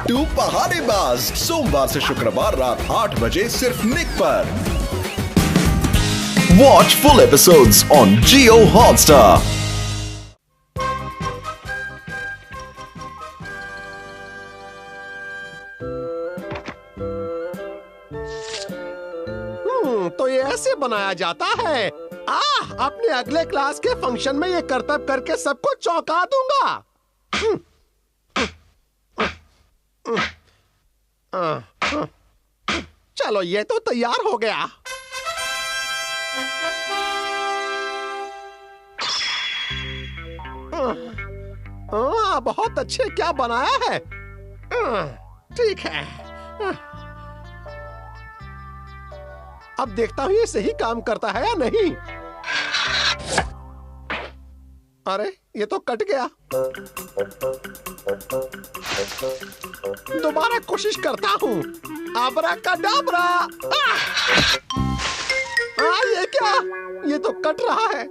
बिट्टू पहाड़ीबाज, सोमवार से शुक्रवार रात 8 बजे सिर्फ निक पर। Watch full episodes on Jio Hotstar. तो ये ऐसे बनाया जाता है। अपने अगले क्लास के फंक्शन में ये करतब करके सबको चौंका दूंगा। चलो ये तो तैयार हो गया। बहुत अच्छे क्या बनाया है। ठीक है, अब देखता हूँ ये सही काम करता है या नहीं। अरे ये तो कट गया। दोबारा कोशिश करता हूँ। अबराकडाबरा। ये क्या? ये तो कट रहा है।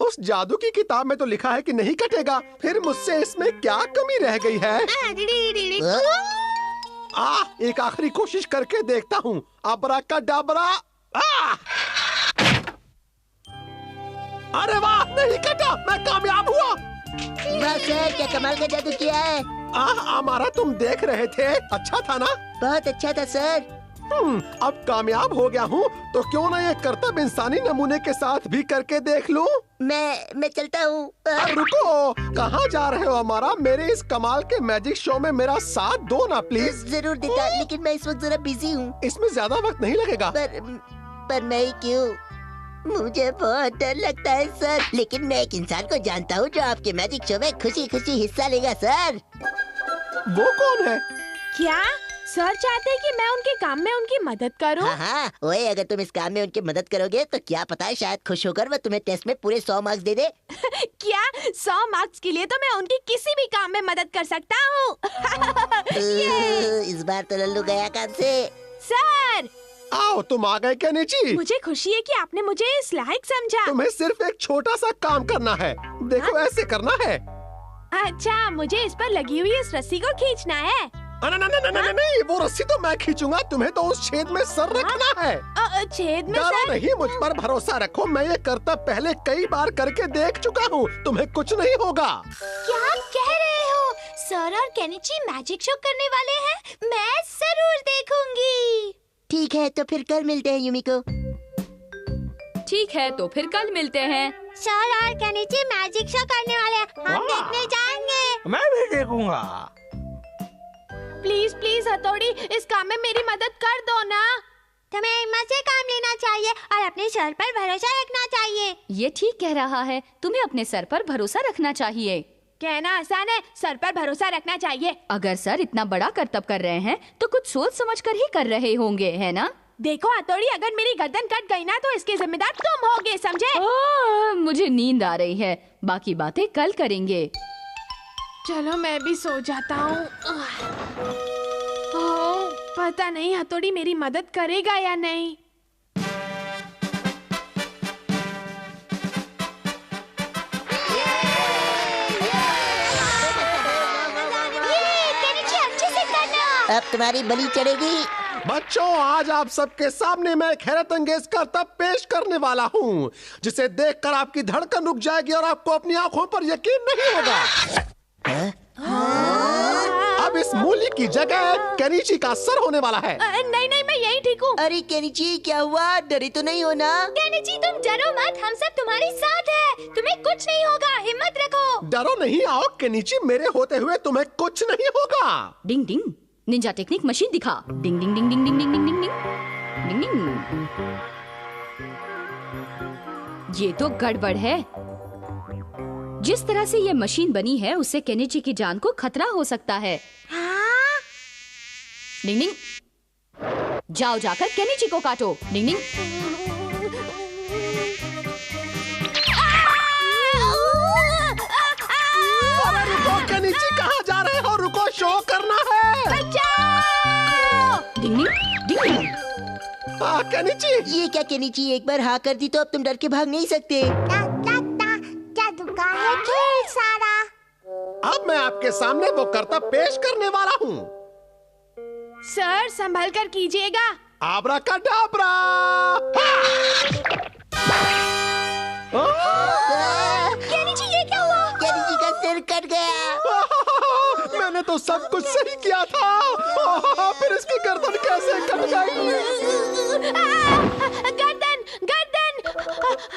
उस जादू की किताब में तो लिखा है कि नहीं कटेगा, फिर मुझसे इसमें क्या कमी रह गई है? एक आखिरी कोशिश करके देखता हूँ। अबराकडाबरा। अरे वाह, नहीं कटा, मैं कामयाब हुआ। सर, क्या कमाल का जादू किया है। हमारा तुम देख रहे थे, अच्छा था ना? बहुत अच्छा था सर। अब कामयाब हो गया हूँ, तो क्यों ना ये करतब इंसानी नमूने के साथ भी करके देख लूं? मैं चलता हूँ। रुको, कहाँ जा रहे हो हमारा? मेरे इस कमाल के मैजिक शो में मेरा साथ दो ना प्लीज। जरूर देता, लेकिन मैं इस वक्त जरा बिजी हूँ। इसमें ज्यादा वक्त नहीं लगेगा। पर मैं ही क्यों? मुझे बहुत डर लगता है सर, लेकिन मैं एक इंसान को जानता हूँ जो आपके मैजिक शो में खुशी खुशी हिस्सा लेगा सर। वो कौन है? क्या सर चाहते हैं कि मैं उनके काम में उनकी मदद करूं? हाँ, ओए, अगर तुम इस काम में उनकी मदद करोगे तो क्या पता है शायद खुश होकर वो तुम्हें टेस्ट में पूरे 100 मार्क्स दे दे। क्या 100 मार्क्स के लिए तो मैं उनकी किसी भी काम में मदद कर सकता हूँ। इस बार तो लल्लू गया काम से। सर, आओ, तुम आ गए क्या नीची? मुझे खुशी है कि आपने मुझे इस लायक समझा। तुम्हें सिर्फ एक छोटा सा काम करना है। देखो, ऐसे करना है। अच्छा, मुझे इस पर लगी हुई इस रस्सी को खींचना है। नहीं, वो रस्सी तो मैं खींचूंगा। तुम्हें तो उस छेद में सर रखना है। छेद में डरो सर? नहीं, मुझ पर भरोसा रखो। मैं ये करतब पहले कई बार करके देख चुका हूँ। तुम्हें कुछ नहीं होगा। क्या कह रहे हो? सर और केनिची मैजिक शो करने वाले हैं। मैं जरूर देखूंगी। ठीक है, तो फिर कल मिलते हैं यूमिको। ठीक है, तो फिर कल मिलते हैं। सर और केनिची मैजिक शो करने वाले हैं। हम देखने जाएंगे। मैं भी देखूंगा। प्लीज प्लीज हथौड़ी, इस काम में मेरी मदद कर दो ना। तुम्हें हिम्मत से काम लेना चाहिए और अपने सर पर भरोसा रखना चाहिए। ये ठीक कह रहा है, तुम्हें अपने सर पर भरोसा रखना चाहिए। कहना आसान है, सर पर भरोसा रखना चाहिए। अगर सर इतना बड़ा करतब कर रहे हैं तो कुछ सोच समझ कर ही कर रहे होंगे, है ना? देखो हथौड़ी, अगर मेरी गर्दन कट गई ना तो इसके जिम्मेदार तुम होगे, समझे? मुझे नींद आ रही है, बाकी बातें कल करेंगे। चलो मैं भी सो जाता हूँ। पता नहीं हथौड़ी मेरी मदद करेगा या नहीं। अब तुम्हारी बलि चढ़ेगी। बच्चों, आज आप सबके सामने मैं एक हैरत अंगेज करतब पेश करने वाला हूँ, जिसे देखकर आपकी धड़कन रुक जाएगी और आपको अपनी आंखों पर यकीन नहीं होगा। अब इस मूली की जगह केनिची का सर होने वाला है। नहीं नहीं, मैं यही ठीक हूँ। अरे केनिची, क्या हुआ? डरी तो नहीं हो ना? केनिची, तुम डरो मत, हम सब तुम्हारे साथ हैं। तुम्हें कुछ नहीं होगा, हिम्मत रखो। डरो नहीं, आओ केनिची, मेरे होते हुए तुम्हें कुछ नहीं होगा। डिंग डिंग, निंजा टेक्निक मशीन दिखा। डिंग डिंग डिंग डिंग डिंग डिंग डिंग डिंग डिंग डिंग। ये तो गड़बड़ है। जिस तरह से ये मशीन बनी है उससे केनिची की जान को खतरा हो सकता है। डिंग डिंग, जाओ जाकर केनिची को काटो। डिंग डिंग। अरे रुको केनिची, कहाँ जा रहे हो? रुको, शो करना है। डिंग डिंग डिंग डिंग। केनिची, ये क्या केनिची, एक बार हाँ कर दी तो अब तुम डर के भाग नहीं सकते। जादू का है खेल सारा। अब मैं आपके सामने वो करतब पेश करने वाला हूँ। सर संभल कर कीजिएगा। आब्राकाडाब्रा। केनिची ये क्या हुआ? केनिची का सिर कट गया। मैंने तो सब कुछ सही किया था, फिर इसकी गर्दन कैसे कट गई? गर्दन गर्दन,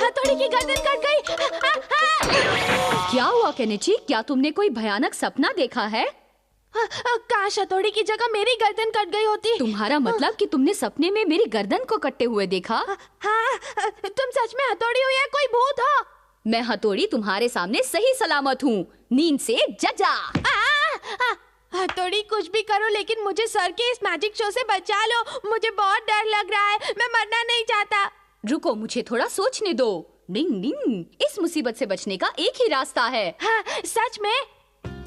हथौड़ी की गर्दन कट गई। क्या हुआ केनिची? क्या तुमने कोई भयानक सपना देखा है? काश हथौड़ी की जगह मेरी गर्दन कट गई होती। तुम्हारा मतलब कि तुमने सपने में मेरी गर्दन को कटते हुए देखा? हाँ, तुम सच में हथौड़ी हो या कोई भूत हो? मैं हथौड़ी तुम्हारे सामने सही सलामत हूँ। नींद से जजा। हथौड़ी कुछ भी करो लेकिन मुझे सर के इस मैजिक शो से बचा लो। मुझे बहुत डर लग रहा है, मैं मरना नहीं चाहता। रुको, मुझे थोड़ा सोचने दो। डिंग डिंग, इस मुसीबत से बचने का एक ही रास्ता है। हाँ, सच में?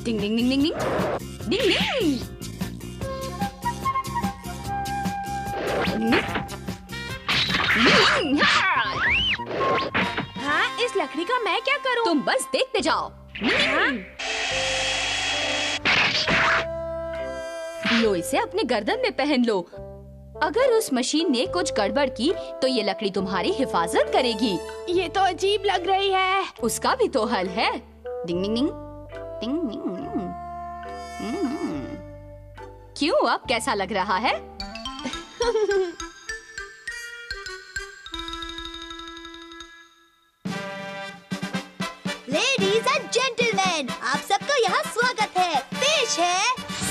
डिंग डिंग डिंग डिंग डिंग डिंग डिंग। डिंग, हाँ। हाँ, इस लकड़ी का मैं क्या करूं? तुम बस देखते जाओ। हाँ? लो, इसे अपने गर्दन में पहन लो। अगर उस मशीन ने कुछ गड़बड़ की तो ये लकड़ी तुम्हारी हिफाजत करेगी। ये तो अजीब लग रही है। उसका भी तो हल है। डिंग डिंग डिंग डिंग डिंग। क्यों, अब कैसा लग रहा है? लेडीज एंड जेंटलमैन, आप सबको यहाँ स्वागत है। पेश है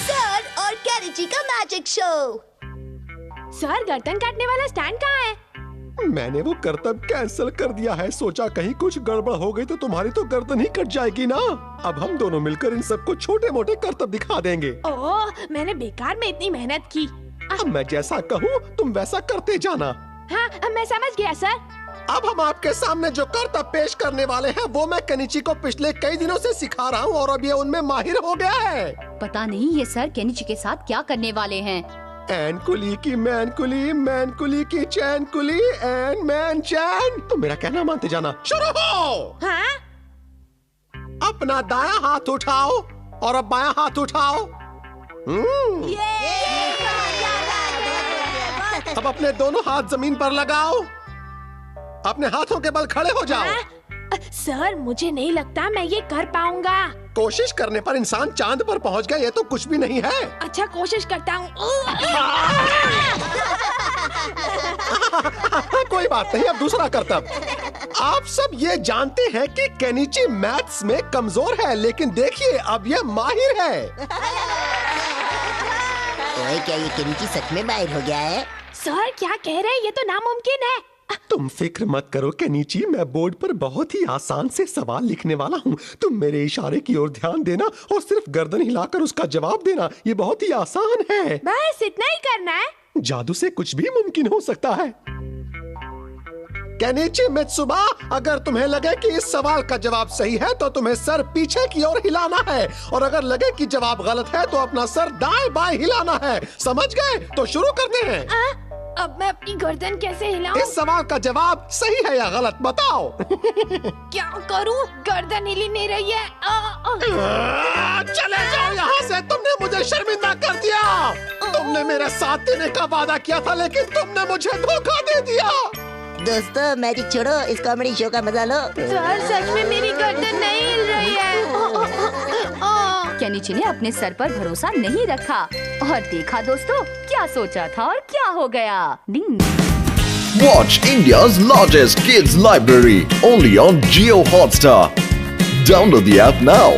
सर और केनिची का मैजिक शो। सर, गर्दन काटने वाला स्टैंड कहाँ है? मैंने वो करतब कैंसिल कर दिया है। सोचा कहीं कुछ गड़बड़ हो गई तो तुम्हारी तो गर्दन ही कट जाएगी ना। अब हम दोनों मिलकर इन सबको छोटे मोटे करतब दिखा देंगे। ओह, मैंने बेकार में इतनी मेहनत की। अब मैं जैसा कहूँ तुम वैसा करते जाना। हाँ, मैं समझ गया सर। अब हम आपके सामने जो करतब पेश करने वाले हैं वो मैं केनिची को पिछले कई दिनों से सिखा रहा हूँ और अब ये उनमें माहिर हो गया है। पता नहीं ये सर केनिची के साथ क्या करने वाले हैं। एन कुली की मैन कुली, मैन कुली की चैन कुली, एन मैन चैन। तो मेरा कहना मानते जाना। शुरू हो। हाँ? अपना दायां हाथ उठाओ और अब बायां हाथ उठाओ। अब अपने दोनों हाथ जमीन पर लगाओ। अपने हाथों के बल खड़े हो जाओ। हाँ? सर, मुझे नहीं लगता मैं ये कर पाऊंगा। कोशिश करने पर इंसान चांद पर पहुंच गया, ये तो कुछ भी नहीं है। अच्छा, कोशिश करता हूँ। कोई बात नहीं, अब दूसरा करतब। आप सब ये जानते हैं कि केनिची मैथ्स में कमजोर है, लेकिन देखिए अब ये माहिर है। ओए, क्या ये केनिची सच में माहिर हो गया है? सर, क्या कह रहे हैं? ये तो नामुमकिन है। तुम फिक्र मत करो केनिची, मैं बोर्ड पर बहुत ही आसान से सवाल लिखने वाला हूँ। तुम मेरे इशारे की ओर ध्यान देना और सिर्फ गर्दन हिलाकर उसका जवाब देना। ये बहुत ही आसान है। बस इतना ही करना है। जादू से कुछ भी मुमकिन हो सकता है। केनिची मित्सुबा, अगर तुम्हें लगे कि इस सवाल का जवाब सही है तो तुम्हें सर पीछे की ओर हिलाना है, और अगर लगे कि जवाब गलत है तो अपना सर दाएं बाएं हिलाना है। समझ गए? तो शुरू करते हैं। अब मैं अपनी गर्दन कैसे हिलाऊं? इस सवाल का जवाब सही है या गलत बताओ। क्या करूं? गर्दन हिली नहीं रही है। चले जाओ यहाँ से, तुमने मुझे शर्मिंदा कर दिया। तुमने मेरे साथ देने का वादा किया था लेकिन तुमने मुझे धोखा दे दिया। दोस्तों, मैजिक छोड़ो, इस कॉमेडी शो का मजा लो। सर, सच में मेरी गर्दन नहीं हिल रही है। केनिची ने अपने सर पर भरोसा नहीं रखा और देखा दोस्तों, क्या सोचा था और क्या हो गया। डिंग। Watch India's largest kids library only on Jio Hotstar. Download the app now.